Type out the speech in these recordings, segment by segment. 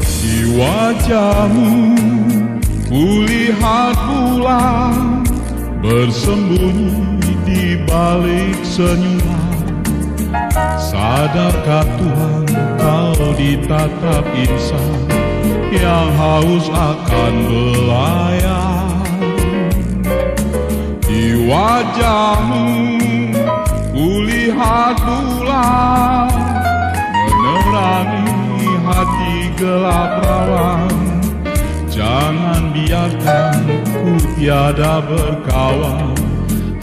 Di wajahmu kulihat bulan bersembunyi di balik senyuman. Sadarkah Tuhan kau ditatap insan yang haus akan belayan? Di wajahmu kulihat bulan menerangi hati gelap rawan. Jangan biarkan ku tiada berkawan,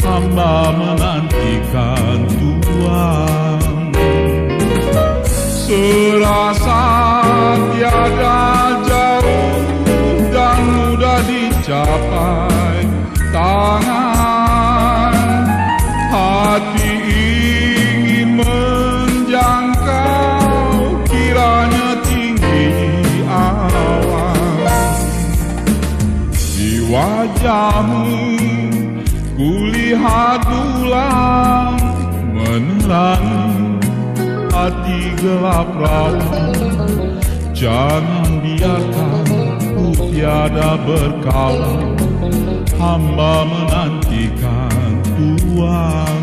hamba menantikan Tuhan. Serasa tiada jauh dan mudah dicapai tangan, hati ingin menjangkau kiranya tinggi awan. Di wajahmu kulihat bulan menerangi hati gelap rawan. Jangan biarkan ku tiada berkawan, hamba menantikan Tuhan.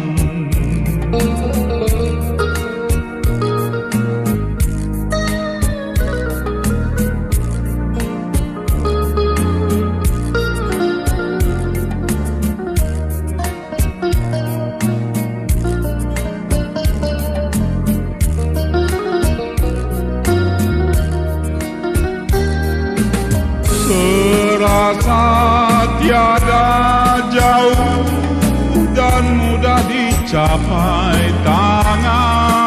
Serasa tiada jauh dan mudah dicapai tangan,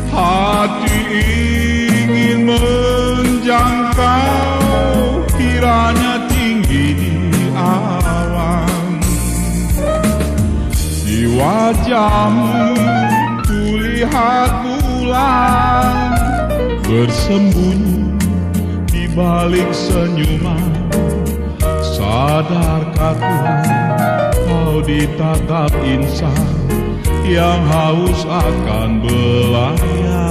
hati ingin menjangkau kiranya tinggi di awan. Di wajahmu kulihat bulan bersembunyi balik senyuman. Sadarkah Tuhan kau ditatap insan yang haus akan belayan?